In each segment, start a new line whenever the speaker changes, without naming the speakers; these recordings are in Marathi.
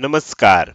नमस्कार.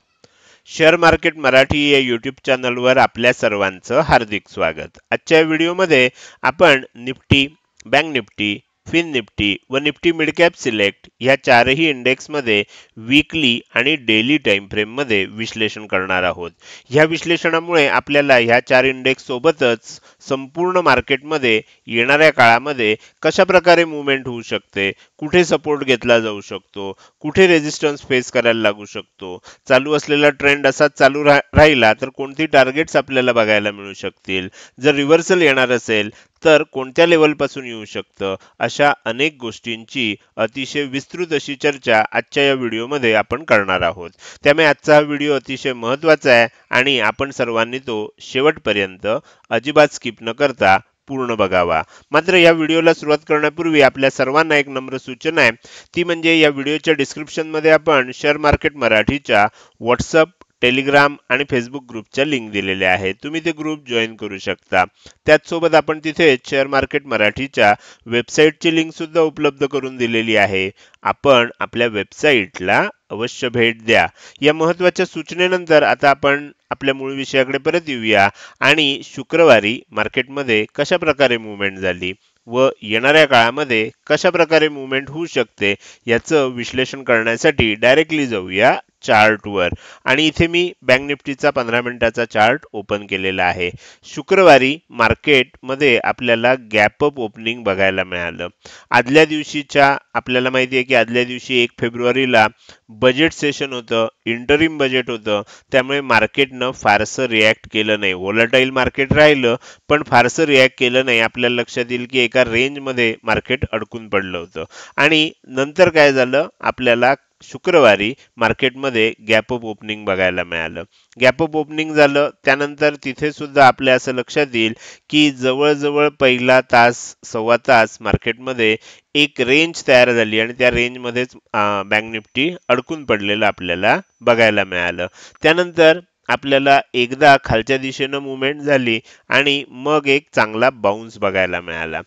शेअर मार्केट मराठी या यूट्यूब चॅनलवर आपल्या सर्वांचं हार्दिक स्वागत. आजच्या व्हिडिओमध्ये आपण Nifty, bank Nifty, Fin Nifty व निफ्टी मिड कॅप सिलेक्ट ह्या चारही इंडेक्समध्ये वीकली आणि डेली टाइम फ्रेम मध्ये विश्लेषण करणार आहोत. ह्या विश्लेषणामुळे आपल्याला ह्या चार इंडेक्स सोबतच संपूर्ण मार्केटमध्ये येणाऱ्या काळामध्ये कशा प्रकारे मूवमेंट होऊ शकते, कुठे सपोर्ट घेतला जाऊ शकतो, कुठे रेजिस्टन्स फेस करायला लागू शकतो, चालू असलेला ट्रेंड असाच चालू राहिला तर कोणती टार्गेट्स आपल्याला बघायला मिळू शकतील, जर रिव्हर्सल येणार असेल तर कोणत्या लेवल पासून येऊ शकतं, अशा अनेक गोष्टींची अतिशय विस्तृत अशी चर्चा आजच्या या व्हिडिओमध्ये आपण करणार आहोत. त्यामुळे आजचा हा व्हिडिओ अतिशय महत्त्वाचा आहे आणि आपण सर्वांनी तो शेवटपर्यंत अजिबात स्किप न करता पूर्ण बघावा. मात्र या व्हिडिओला सुरुवात करण्यापूर्वी आपल्या सर्वांना एक नम्र सूचना आहे, ती म्हणजे या व्हिडिओच्या डिस्क्रिप्शन मध्ये आपण शेअर मार्केट मराठीच्या व्हॉट्सअप, टेलिग्राम आणि फेसबुक ग्रुपच्या लिंक दिलेल्या आहेत. तुम्ही ते ग्रुप जॉईन करू शकता. त्याचसोबत आपण तिथे शेअर मार्केट मराठीच्या वेबसाईटची लिंक सुद्धा उपलब्ध करून दिलेली आहे. आपण आपल्या वेबसाईटला अवश्य भेट द्या. या महत्त्वाच्या सूचनेनंतर आता आपण आपल्या मूळ विषयाकडे परत येऊया आणि शुक्रवारी मार्केटमध्ये कशा प्रकारे मूवमेंट झाली व येणाऱ्या काळामध्ये कशा प्रकारे मूवमेंट होऊ शकते याचं विश्लेषण करण्यासाठी डायरेक्टली जाऊया चार्टवर. आणि इथे मी बँक निफ्टीचा 15 मिनिटाचा चार्ट ओपन केलेला आहे. शुक्रवारी मार्केटमध्ये आपल्याला गॅप अप ओपनिंग बघायला मिळालं. आदल्या दिवशीच्या आपल्याला माहिती आहे की आदल्या दिवशी 1 फेब्रुवारीला बजेट सेशन होतं, इंटरिम बजेट होतं, त्यामुळे मार्केटनं फारसं रिॲक्ट केलं नाही. व्होलाटाईल मार्केट राहिलं पण फारसं रिॲक्ट केलं नाही. आपल्याला लक्षात येईल की एका रेंजमध्ये मार्केट अडकून पडलं होतं. आणि नंतर काय झालं, आपल्याला शुक्रवारी मार्केटमध्ये गॅप अप ओपनिंग बघायला मिळालं. गॅप अप ओपनिंग झालं त्यानंतर तिथे सुद्धा आपल्या असं लक्षात येईल की जवळजवळ पहिला तास सव्वा तास मार्केटमध्ये एक रेंज तयार झाली आणि त्या रेंजमध्येच बँक निफ्टी अडकून पडलेलं आपल्याला बघायला मिळालं. त्यानंतर आपल्याला एकदा खालच्या दिशेनं मुवमेंट झाली आणि मग एक चांगला बाउन्स बघायला मिळाला.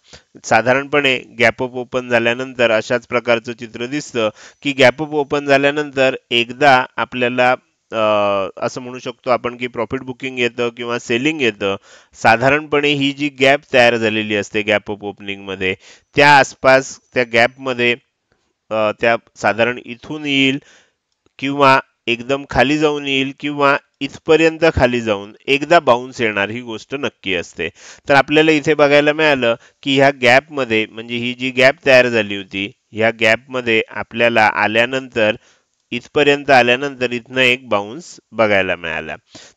साधारणपणे गॅप अप ओपन झाल्यानंतर अशाच प्रकारचं चित्र दिसतं की गॅप अप ओपन झाल्यानंतर एकदा आपल्याला असं म्हणू शकतो आपण की प्रॉफिट बुकिंग येतं किंवा सेलिंग येतं. साधारणपणे ही जी गॅप तयार झालेली असते गॅप अप ओपनिंग मध्ये, त्या आसपास त्या गॅपमध्ये त्या साधारण इथून येईल किंवा एकदम खाली जाऊन येईल किंवा इथपर्यंत खाली जाऊन एकदा बाउन्स येणार, ही गोष्ट नक्की असते. तर आपल्याला इथे बघायला मिळालं की ह्या गॅपमध्ये म्हणजे ही जी गॅप तयार झाली होती, ह्या गॅपमध्ये आपल्याला आल्यानंतर इथपर्यंत आल्यानंतर इथनं एक बाउन्स बघायला मिळाला.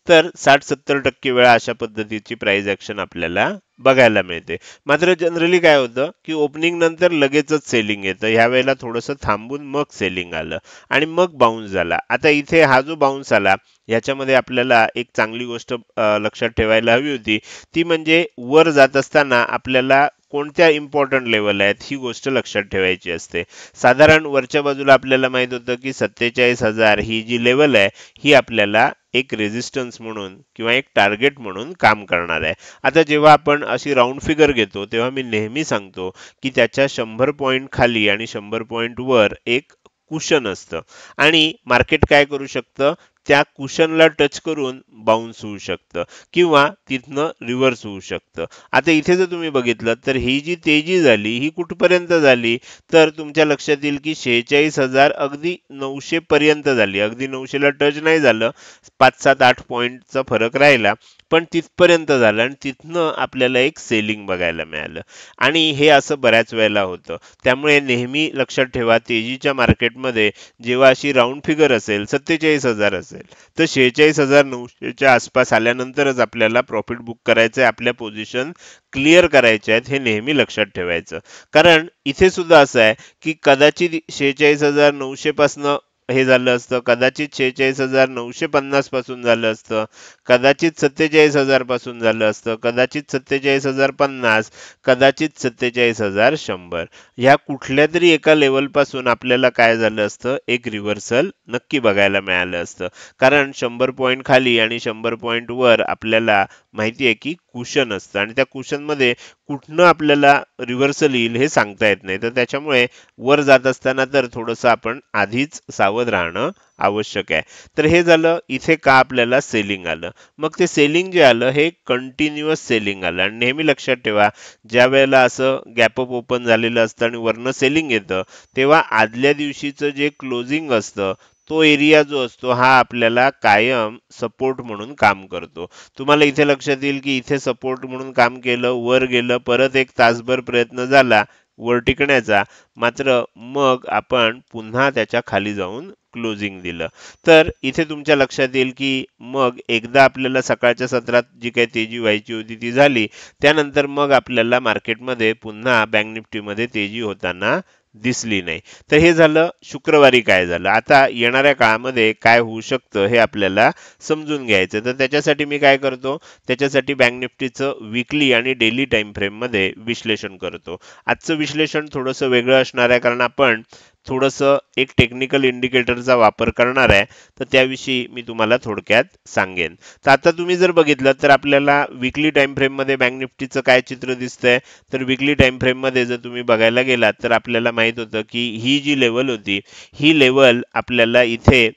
तर 60-70% वेळा अशा पद्धतीची प्राइस ऍक्शन आपल्याला बघायला मिळते. मात्र जनरली काय होतं की ओपनिंग नंतर लगेचच सेलिंग येतं. ह्या वेळेला थोडंसं थांबून मग सेलिंग आलं आणि मग बाउन्स झाला. आता इथे हा जो बाउन्स आला याच्यामध्ये आपल्याला एक चांगली गोष्ट लक्षात ठेवायला हवी होती, ती म्हणजे वर जात असताना आपल्याला कोणत्या इम्पॉर्टंट लेवल आहेत ही गोष्ट लक्षात ठेवायची असते. साधारण वरच्या बाजूला आपल्याला माहित होतं की 47,000 ही जी लेवल आहे ही आपल्याला एक रेजिस्टन्स म्हणून किंवा एक टार्गेट म्हणून काम करणार आहे. आता जेव्हा आपण अशी राऊंड फिगर घेतो तेव्हा मी नेहमी सांगतो की त्याच्या 100 पॉईंट खाली आणि 100 पॉईंट वर एक कुशन असतं आणि मार्केट काय करू शकतं, त्या कुशनला टच करून बाउन्स होऊ शकतं किंवा तिथनं रिव्हर्स होऊ शकतं. आता इथे जर तुम्ही बघितलं तर ही जी तेजी झाली ही कुठपर्यंत झाली, तर तुमच्या लक्षात येईल की 46,000 अगदी 900 पर्यंत झाली. अगदी 900ला टच नाही झालं, 5-7-8 पॉईंटचा फरक राहिला, पण तिथपर्यंत झालं आणि तिथनं आपल्याला एक सेलिंग बघायला मिळालं. आणि हे असं बऱ्याच वेळेला होतं. त्यामुळे नेहमी लक्षात ठेवा, तेजीच्या मार्केटमध्ये जेव्हा अशी राऊंड फिगर असेल 47,000 असेल तर 46,900च्या आसपास आल्यानंतरच आपल्याला प्रॉफिट बुक करायचं आहे, आपल्या पोझिशन क्लिअर करायच्या आहेत, हे नेहमी लक्षात ठेवायचं. कारण इथे सुद्धा असं आहे की कदाचित 46,900 पासून हे झालं असतं, कदाचित 46,950 पासून झालं असतं, कदाचित 47,000 पासून झालं असतं, कदाचित 47,050, कदाचित 47,100. ह्या कुठल्या तरी एका लेवल पासून आपल्याला काय झालं असतं, एक रिव्हर्सल नक्की बघायला मिळालं असतं. कारण 100 पॉईंट खाली आणि 100 पॉईंट वर आपल्याला माहिती आहे की कुशन असतं आणि त्या कुशन मध्ये कुठनं आपल्याला रिव्हर्सल येईल हे सांगता येत नाही. तर त्याच्यामुळे वर जात असताना तर थोडंसं आपण आधीच सावध राहणं आवश्यक आहे. तर हे झालं इथे का आपल्याला सेलिंग आलं. मग ते सेलिंग जे आलं हे कंटिन्युअस सेलिंग आलं आणि नेहमी लक्षात ठेवा ज्या वेळेला असं गॅप अप ओपन झालेलं असतं आणि वरनं सेलिंग येतं तेव्हा आदल्या दिवशीचं जे क्लोजिंग असतं तो एरिया जो असतो हा आपल्याला कायम सपोर्ट म्हणून काम करतो. तुम्हाला इथे लक्षात येईल की इथे सपोर्ट म्हणून काम केलं, वर गेलं, परत एक तासभर प्रयत्न झाला वर टिकण्याचा, मात्र मग आपण पुन्हा त्याच्या खाली जाऊन क्लोजिंग दिलं. तर इथे तुमच्या लक्षात येईल की मग एकदा आपल्याला सकाळच्या सत्रात जी काही तेजी व्हायची होती ती झाली. त्यानंतर मग आपल्याला मार्केटमध्ये पुन्हा बँक निफ्टीमध्ये तेजी होताना दिसली नाही. तर हे झालं शुक्रवारी काय झालं. आता येणाऱ्या काळामध्ये काय होऊ शकतं हे आपल्याला समजून घ्यायचं. तर त्याच्यासाठी मी काय करतो, त्याच्यासाठी बँक निफ्टीचं वीकली आणि डेली टाइम फ्रेम मध्ये विश्लेषण करतो. आजचं विश्लेषण थोडंसं वेगळं असणार आहे कारण आपण थोडंसं एक टेक्निकल इंडिकेटरचा वापर करणार आहे. तर त्याविषयी मी तुम्हाला थोडक्यात सांगेन. तर आता तुम्ही जर बघितलं तर आपल्याला वीकली टाइम फ्रेम मध्ये बँक निफ्टीचं काय चित्र दिसतंय. तर वीकली टाइम फ्रेम मध्ये जर तुम्ही बघायला गेलात तर आपल्याला माहित होतं की ही जी लेवल होती ही लेवल आपल्याला इथे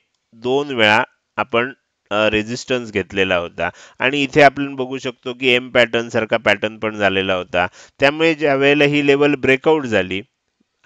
2 वेळा आपण रेजिस्टन्स घेतलेला होता आणि इथे आपण बघू शकतो की एम पॅटर्न सारखा पॅटर्न पण झालेला होता. त्यामुळे ज्या वेळेला ही लेवल ब्रेकआउट झाली,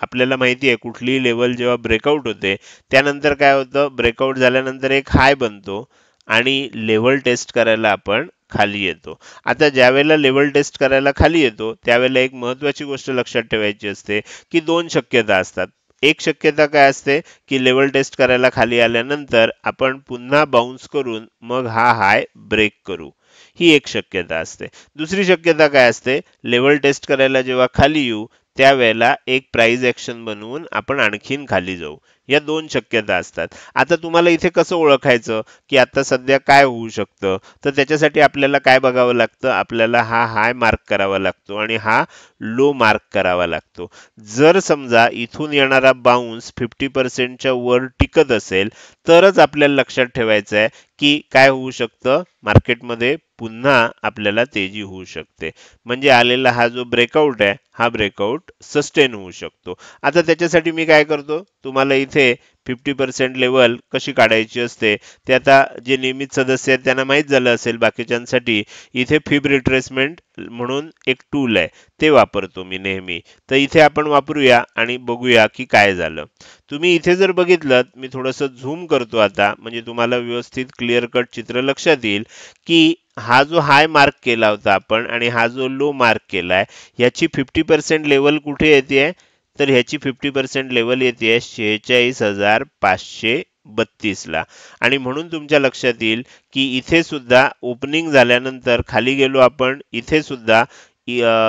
आपल्याला माहिती आहे कुठलीही लेवल जेव्हा ब्रेकआउट होते त्यानंतर काय होतं, ब्रेकआउट झाल्यानंतर एक हाय बनतो आणि लेवल टेस्ट करायला आपण खाली येतो. आता ज्या वेळेला लेवल टेस्ट करायला खाली येतो त्यावेळेला एक महत्वाची गोष्ट लक्षात ठेवायची असते की 2 शक्यता असतात. एक शक्यता काय असते की लेवल टेस्ट करायला खाली आल्यानंतर आपण पुन्हा बाउन्स करून मग हा हाय ब्रेक करू, ही एक शक्यता असते. दुसरी शक्यता काय असते, लेवल टेस्ट करायला जेव्हा खाली येऊ त्यावेळेला एक प्राइस ऍक्शन बनवून आपण आणखीन खाली जाऊ. या 2 शक्यता असतात. आता तुम्हाला इथे कसं ओळखायचं की आता सध्या काय होऊ शकतं. तर त्याच्यासाठी आपल्याला काय बघावं लागतं, आपल्याला हा हाय मार्क करावा लागतो आणि हा लो मार्क करावा लागतो. जर समजा इथून येणारा बाउन्स 50% च्या वर टिकत असेल तरच आपल्याला लक्षात ठेवायचं आहे की काय होऊ शकतं, मार्केटमध्ये पुन्हा आपल्याला तेजी होऊ शकते. म्हणजे आलेला हा जो ब्रेकआउट आहे हा ब्रेकआउट सस्टेन होऊ शकतो. आता त्याच्यासाठी मी काय करतो, तुम्हाला इथे 50% लेवल कशी काढायची असते ते आता जे नियमित सदस्य आहेत त्यांना माहीत झालं असेल. बाकीच्यांसाठी इथे फिब रिट्रेसमेंट म्हणून एक टूल आहे ते वापरतो मी नेहमी. तर इथे आपण वापरूया आणि बघूया की काय झालं. तुम्ही इथे जर बघितलं, मी थोडंसं झूम करतो आता म्हणजे तुम्हाला व्यवस्थित क्लिअर कट चित्र लक्षात येईल की हा जो हाय मार्क केला होता आपण आणि हा जो लो मार्क केलाय याची 50% लेवल कुठे येते, तर ह्याची 50% लेवल येते 46,532 ला. आणि म्हणून तुमच्या लक्षात येईल की इथे सुद्धा ओपनिंग झाल्यानंतर खाली गेलो आपण, इथे सुद्धा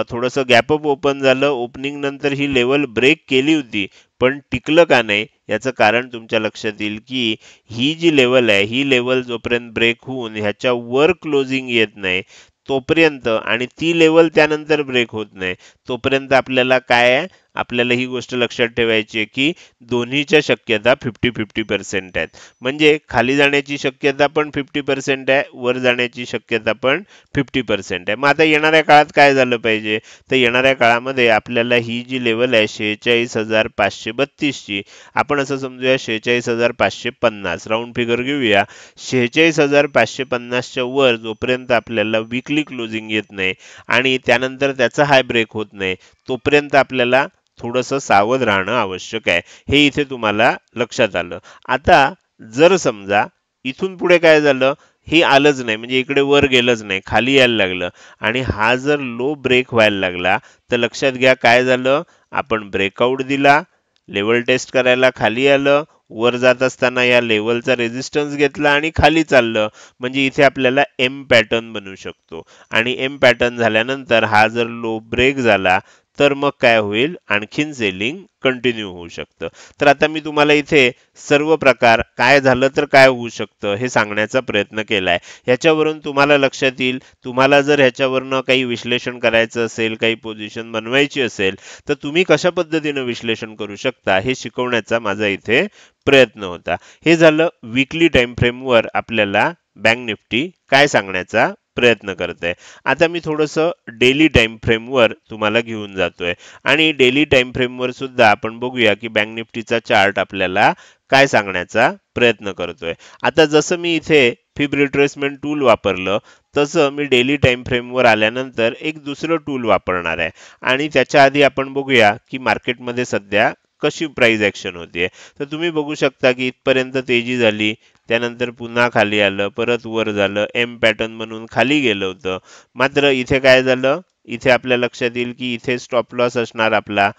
थोडंसं गॅप अप ओपन झालं, ओपनिंग नंतर ही लेवल ब्रेक केली होती पण टिकलं का नाही याचं कारण तुमच्या लक्षात येईल की ही जी लेवल आहे ही लेवल जोपर्यंत ब्रेक होऊन ह्याच्या वर क्लोजिंग येत नाही तोपर्यंत आणि ती लेवल त्यानंतर ब्रेक होत नाही तोपर्यंत आपल्याला काय आहे, आपल्याला ही गोष्ट लक्षात ठेवायची आहे की दोन्हीच्या शक्यता 50-50% आहेत. म्हणजे खाली जाण्याची शक्यता पण 50% आहे, वर जाण्याची शक्यता पण 50% आहे. मग आता येणाऱ्या काळात काय झालं पाहिजे, तर येणाऱ्या काळामध्ये आपल्याला ही जी लेवल आहे 46,532 ची आपण असं समजूया 46,550 राऊंड फिगर घेऊया. 46,550 च्या वर जोपर्यंत आपल्याला वीकली क्लोजिंग येत नाही आणि त्यानंतर त्याचा हाय ब्रेक होत नाही तोपर्यंत आपल्याला थोडंसं सावध राहणं आवश्यक आहे. हे इथे तुम्हाला लक्षात आलं. आता जर समजा इथून पुढे काय झालं, हे आलंच नाही म्हणजे इकडे वर गेलंच नाही, खाली यायला लागलं आणि हा जर लो ब्रेक व्हायला लागला तर लक्षात घ्या काय झालं, आपण ब्रेकआउट दिला, लेवल टेस्ट करायला खाली आलं, वर जात असताना या लेवलचा रेजिस्टन्स घेतला आणि खाली चाललं. म्हणजे इथे आपल्याला एम पॅटर्न बनवू शकतो आणि एम पॅटर्न झाल्यानंतर हा जर लो ब्रेक झाला तर मग काय होईल, आणखीन सेलिंग कंटिन्यू होऊ शकतं. तर आता मी तुम्हाला इथे सर्व प्रकार काय झालं तर काय होऊ शकतं हे सांगण्याचा प्रयत्न केलाय. ह्याच्यावरून तुम्हाला लक्षात येईल, तुम्हाला जर ह्याच्यावरनं काही विश्लेषण करायचं असेल, काही पोझिशन बनवायची असेल तर तुम्ही कशा पद्धतीनं विश्लेषण करू शकता हे शिकवण्याचा माझा इथे प्रयत्न होता. हे झालं वीकली टाइम फ्रेमवर आपल्याला बँक निफ्टी काय सांगण्याचा प्रयत्न करते. आता मी थोडंसं डेली टाइम फ्रेमवर तुम्हाला घेऊन जातोय आणि डेली टाइम फ्रेमवर सुद्धा आपण बघूया की बँक निफ्टीचा चार्ट आपल्याला काय सांगण्याचा प्रयत्न करतोय. आता जसं मी इथे फिब रिट्रेसमेंट टूल वापरलं तसं मी डेली टाइम फ्रेमवर आल्यानंतर एक दुसरं टूल वापरणार आहे आणि त्याच्या आधी आपण बघूया की मार्केटमध्ये सध्या कशी प्राइस ऍक्शन होतीये. तर तुम्ही बघू शकता की इथपर्यंत तेजी झाली, त्यानंतर पुन्हा खाली आलं, परत वर झालं, एम पॅटर्न म्हणून खाली गेलं होतं. मात्र इथे काय झालं, इथे आपल्या लक्षात येईल की इथे स्टॉप लॉस असणार आपला.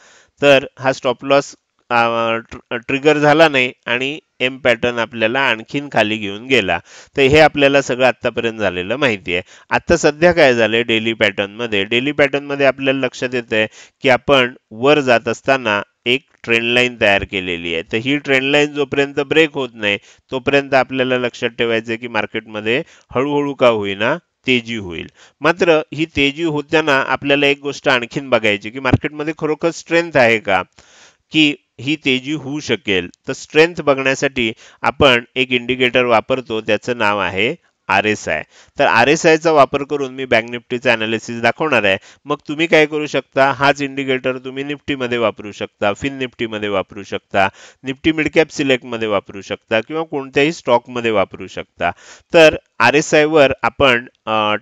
तर हा स्टॉप लॉस ट्रिगर झाला नाही आणि एम पॅटर्न आपल्याला आणखीन खाली घेऊन गेला. तर हे आपल्याला सगळं आतापर्यंत झालेलं माहिती आहे. आता सध्या काय झालंय डेली पॅटर्न मध्ये आपल्याला लक्षात येतंय की आपण वर जात असताना एक ट्रेंड लाईन तयार केलेली आहे. तर ही ट्रेंड लाईन जोपर्यंत ब्रेक होत नाही तोपर्यंत आपल्याला लक्षात ठेवायचं की मार्केटमध्ये हळूहळू का होईना तेजी होईल. मात्र ही तेजी होताना आपल्याला एक गोष्ट आणखीन बघायची की मार्केटमध्ये खरोखर स्ट्रेंथ आहे का, की ही तेजी होऊ शकेल. तर स्ट्रेंथ बघण्यासाठी आपण एक इंडिकेटर वापरतो, त्याचं नाव आहे RSI. तर RSI चा वापर करून मी बँक निफ्टीचा अनालिसिस दाखवणार आहे. मग तुम्ही काय करू शकता, हाच इंडिकेटर तुम्ही निफ्टीमध्ये वापरू शकता, फिन निफ्टीमध्ये वापरू शकता, निफ्टी मिड कॅप सिलेक्ट मध्ये वापरू शकता किंवा कोणत्याही स्टॉक मध्ये वापरू शकता. तर RSI वर आपण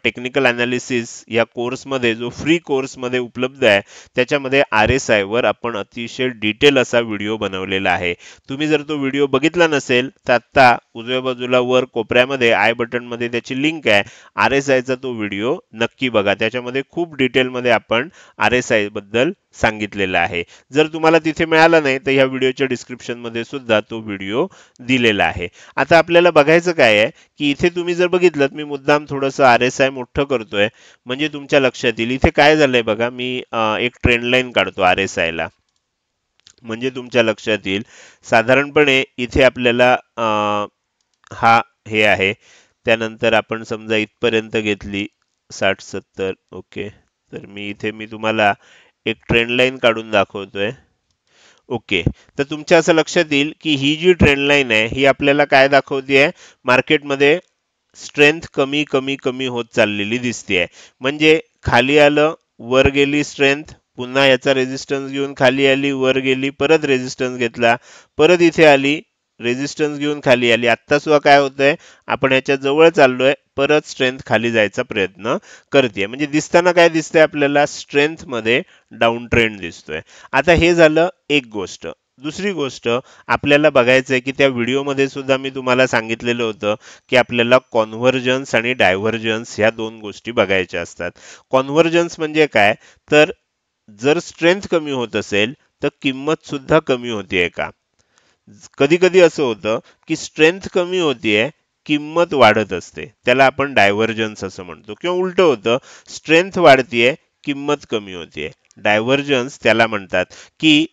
टेक्निकल अनालिसिस या कोर्समध्ये, जो फ्री कोर्समध्ये उपलब्ध आहे, त्याच्यामध्ये RSI वर आपण अतिशय डिटेल असा व्हिडिओ बनवलेला आहे. तुम्ही जर तो व्हिडिओ बघितला नसेल तर आता उजव्या बाजूला वर कोपऱ्यामध्ये आय बटन मध्ये त्याची लिंक आहे. RSI चा तो व्हिडिओ नक्की बघा. त्याच्यामध्ये खूप डिटेलमध्ये आपण RSI बद्दल सांगितलेलं आहे. जर तुम्हाला तिथे मिळाला नाही तर ह्या व्हिडिओच्या डिस्क्रिप्शन मध्ये सुद्धा तो व्हिडिओ दिलेला आहे. आता आपल्याला बघायचं काय आहे की इथे तुम्ही जर बघितलं, मी मुद्दाम थोडंसं RSI मोठं करतोय म्हणजे तुमच्या लक्षात येईल. इथे काय झालंय बघा, मी एक ट्रेंड लाईन काढतो RSI ला म्हणजे तुमच्या लक्षात येईल. साधारणपणे इथे आपल्याला हा हे आहे, त्यानंतर आपण समजा इथपर्यंत घेतली 60-70. ओके, तर मी तुम्हाला एक ट्रेंड लाईन काढून दाखवतोय. ओके, तर तुमच्या असं लक्षात येईल की ही जी ट्रेंड लाईन आहे ही आपल्याला काय दाखवते, मार्केटमध्ये स्ट्रेंथ कमी कमी कमी होत चाललेली दिसते. म्हणजे खाली आलं, वर गेली स्ट्रेंथ, पुन्हा याचा रेजिस्टन्स घेऊन खाली आली, वर गेली, परत रेजिस्टन्स घेतला, परत इथे आली, रेजिस्टन्स घेऊन खाली आली. आता सुद्धा काय होतंय, आपण याच्या जवळ चाललोय, परत स्ट्रेंथ खाली जायचा प्रयत्न करते. म्हणजे दिसताना काय दिसतंय आपल्याला, स्ट्रेंथ मध्ये डाऊन ट्रेंड दिसतोय. आता हे झालं एक गोष्ट. दुसरी गोष्ट आपल्याला बघायचं आहे की त्या व्हिडिओमध्ये सुद्धा मी तुम्हाला सांगितलेलं होतं की आपल्याला कॉन्व्हर्जन्स आणि डायव्हर्जन्स ह्या दोन गोष्टी बघायच्या असतात. कॉन्व्हर्जन्स म्हणजे काय, तर जर स्ट्रेंथ कमी होत असेल तर किंमत सुद्धा कमी होतीये का. कधी कधी असं होतं की स्ट्रेंथ कमी होतीये, किंमत वाढत असते, त्याला आपण डायव्हर्जन्स असं म्हणतो. किंवा उलट होतं, स्ट्रेंथ वाढतीये, किंमत कमी होतीये, डायव्हर्जन्स त्याला म्हणतात. की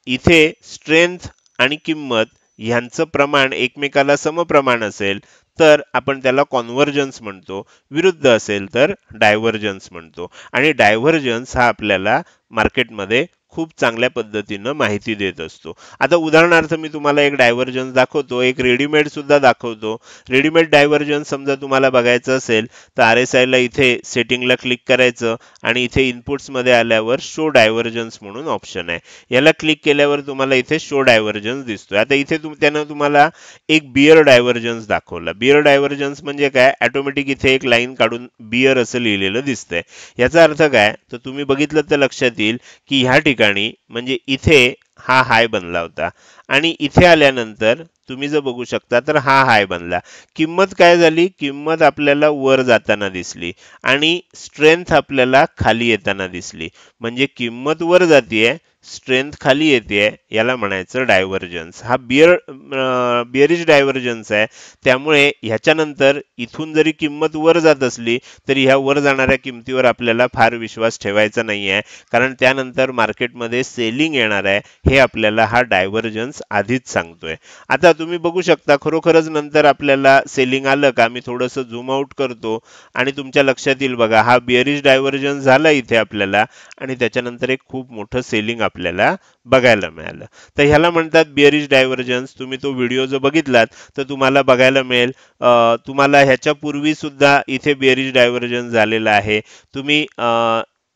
इथे स्ट्रेंथ आणि किंमत ह्यांचं प्रमाण एकमेकाला समप्रमाण असेल तर आपण त्याला कॉन्व्हर्जन्स म्हणतो, विरुद्ध असेल तर डायव्हर्जन्स म्हणतो. आणि डायव्हर्जन्स हा आपल्याला मार्केटमध्ये खूप चांगल्या पद्धतीनं माहिती देत असतो. आता उदाहरणार्थ मी तुम्हाला एक डायव्हर्जन्स दाखवतो, एक रेडीमेड सुद्धा दाखवतो. रेडीमेड डायव्हर्जन्स समजा तुम्हाला बघायचं असेल तर RSI ला इथे सेटिंगला क्लिक करायचं आणि इथे इनपुट्स मध्ये आल्यावर शो डायव्हर्जन्स म्हणून ऑप्शन आहे. याला क्लिक केल्यावर तुम्हाला इथे शो डायव्हर्जन्स दिसतोय. आता इथे त्यानं तुम्हाला एक बियर डायव्हर्जन्स दाखवला. बियर डायव्हर्जन्स म्हणजे काय, ऑटोमॅटिक इथे एक लाईन काढून बियर असं लिहिलेलं दिसतंय. याचा अर्थ काय, तर तुम्ही बघितलं तर लक्षात येईल की ह्या ठिकाणी म्हणजे इथे हा हाय बनला होता आणि इथे आल्यानंतर तुम्ही जर बघू शकता तर हा हाय बनला. किंमत काय झाली, किंमत आपल्याला वर जाताना दिसली आणि स्ट्रेंथ आपल्याला खाली येताना दिसली. म्हणजे किंमत वर जातीये, स्ट्रेंथ खाली येते, याला म्हणायचं डायव्हर्जन्स. हा बियरिश डायव्हर्जन्स आहे. त्यामुळे ह्याच्यानंतर इथून जरी किंमत वर जात असली तरी ह्या वर जाणाऱ्या किमतीवर आपल्याला फार विश्वास ठेवायचा नाही आहे, कारण त्यानंतर मार्केटमध्ये सेलिंग येणार आहे, हे आपल्याला हा डायव्हर्जन्स आधीच सांगतोय. आता तुम्ही बघू शकता खरोखरच नंतर आपल्याला सेलिंग आलं का. मी थोडंसं झूम आउट करतो आणि तुमच्या लक्षात येईल बघा, हा बियरिश डायव्हर्जन्स झाला इथे आपल्याला आणि त्याच्यानंतर एक खूप मोठं सेलिंग आपल्याला बघायला मिळालं. तर ह्याला म्हणतात बिअरिश डायव्हर्जन्स. तुम्ही तो व्हिडिओ जर बघितलात तर तुम्हाला बघायला मिळेल. तुम्हाला ह्याच्या पूर्वी सुद्धा इथे बिअरिश डायव्हर्जन्स झालेला आहे. तुम्ही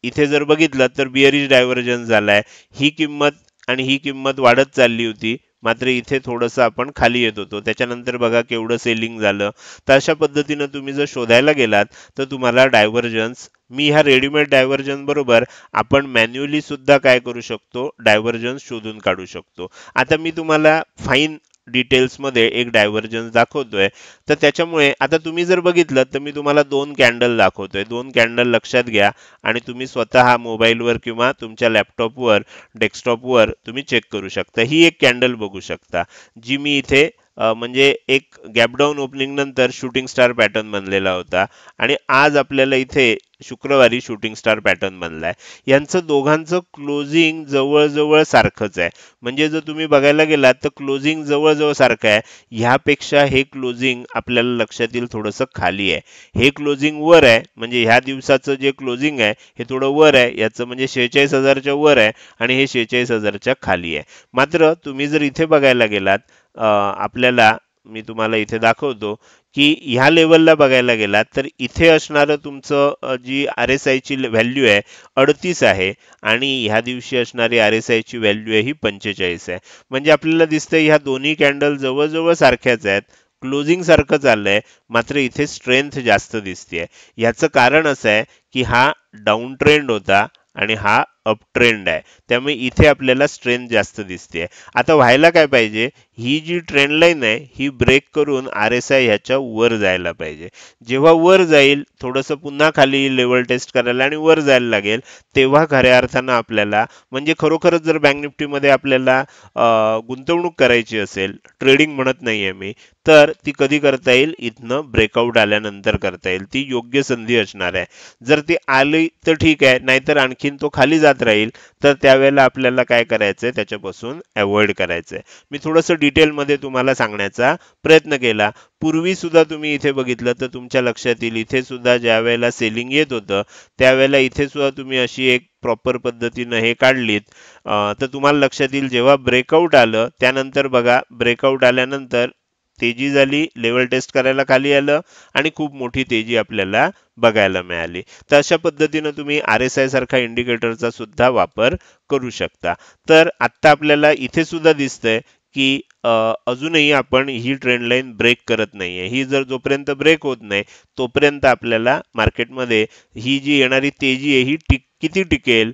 इथे जर बघितलं तर बिअरिश डायव्हर्जन्स झालाय. ही किंमत आणि ही किंमत वाढत चालली होती, मात्र इथे थोडंसं आपण खाली येत होतो. त्याच्यानंतर बघा केवढं सेलिंग झालं. तर अशा पद्धतीनं तुम्ही जर शोधायला गेलात तर तुम्हाला डायव्हर्जन्स, मी ह्या रेडीमेड डायव्हर्जन्स बरोबर आपण मॅन्युअली सुद्धा काय करू शकतो, डायव्हर्जन्स शोधून काढू शकतो. आता मी तुम्हाला फाईन डिटेल्समध्ये एक डायव्हर्जन्स दाखवतोय. तर त्याच्यामुळे आता तुम्ही जर बघितलं तर मी तुम्हाला 2 कॅन्डल दाखवतोय. 2 कॅन्डल लक्षात घ्या आणि तुम्ही स्वतः मोबाईलवर किंवा तुमच्या लॅपटॉपवर, डेस्कटॉपवर तुम्ही चेक करू शकता. ही एक कॅन्डल बघू शकता जी मी इथे म्हणजे एक गॅपडाऊन ओपनिंग नंतर शूटिंग स्टार पॅटर्न बनलेला होता आणि आज आपल्याला इथे शुक्रवारी शूटिंग स्टार पॅटर्न बनलाय. यांचं दोघांचं क्लोजिंग जवळजवळ सारखंच आहे. म्हणजे जर तुम्ही बघायला गेलात तर क्लोजिंग जवळजवळ सारखं आहे. ह्यापेक्षा हे क्लोजिंग आपल्याला लक्षात येईल थोडंसं खाली आहे. हे क्लोजिंग वर आहे, म्हणजे ह्या दिवसाचं जे क्लोजिंग आहे हे थोडं वर आहे. याचं म्हणजे 46,000च्या वर आहे आणि हे 46,000च्या खाली आहे. मात्र तुम्ही जर इथे बघायला गेलात, आपल्याला मी तुम्हाला इथे दाखवतो की ह्या लेवलला बघायला गेलात तर इथे असणारं तुमचं जी RSI ची व्हॅल्यू आहे 38 आहे आणि ह्या दिवशी असणारी RSI ची व्हॅल्यू आहे ही 45 आहे. म्हणजे आपल्याला दिसतंय ह्या दोन्ही कॅन्डल जवळजवळ सारख्याच आहेत. क्लोजिंग सारखं चाललंय, मात्र इथे स्ट्रेंथ जास्त दिसतेय. याचं कारण असं आहे की हा डाऊन ट्रेंड होता आणि हा अप ट्रेंड आहे. त्यामुळे इथे आपल्याला स्ट्रेंथ जास्त दिसते. आता व्हायला काय पाहिजे, ही जी ट्रेंड लाईन आहे ही ब्रेक करून RSI ह्याच्या वर जायला पाहिजे. जेव्हा वर जाईल, थोडंसं पुन्हा खाली लेवल टेस्ट करायला आणि वर जायला लागेल, तेव्हा खऱ्या अर्थानं आपल्याला म्हणजे खरोखरच जर बँक निफ्टीमध्ये आपल्याला गुंतवणूक करायची असेल, ट्रेडिंग म्हणत नाहीये मी, तर ती कधी करता येईल, इथनं ब्रेकआउट आल्यानंतर करता येईल. ती योग्य संधी असणार आहे. जर ती आली तर ठीक आहे, नाहीतर आणखीन तो खाली जात राहील तर त्यावेळेला आपल्याला काय करायचंय, त्याच्यापासून अवॉइड करायचंय. मी थोडंसं डिटेलमध्ये तुम्हाला सांगण्याचा प्रयत्न केला. पूर्वी सुद्धा तुम्ही इथे बघितलं तर तुमच्या लक्षात येईल, इथे सुद्धा ज्या वेळेला सेलिंग येत होतं त्यावेळेला इथे सुद्धा तुम्ही अशी एक प्रॉपर पद्धतीनं हे काढलीत तर तुम्हाला लक्षात येईल जेव्हा ब्रेकआउट आलं त्यानंतर बघा, ब्रेकआउट आल्यानंतर तेजी झाली, लेवल टेस्ट करायला खाली आलं आणि खूप मोठी तेजी आपल्याला बघायला मिळाली. तर अशा पद्धतीनं तुम्ही RSI सारखा इंडिकेटरचा सुद्धा वापर करू शकता. तर आता आपल्याला इथे सुद्धा दिसतंय की अजूनही आपण ही ट्रेंड लाईन ब्रेक करत नाहीये. ही जर जोपर्यंत ब्रेक होत नाही तोपर्यंत आपल्याला मार्केटमध्ये ही जी येणारी तेजी आहे ही किती टिकेल,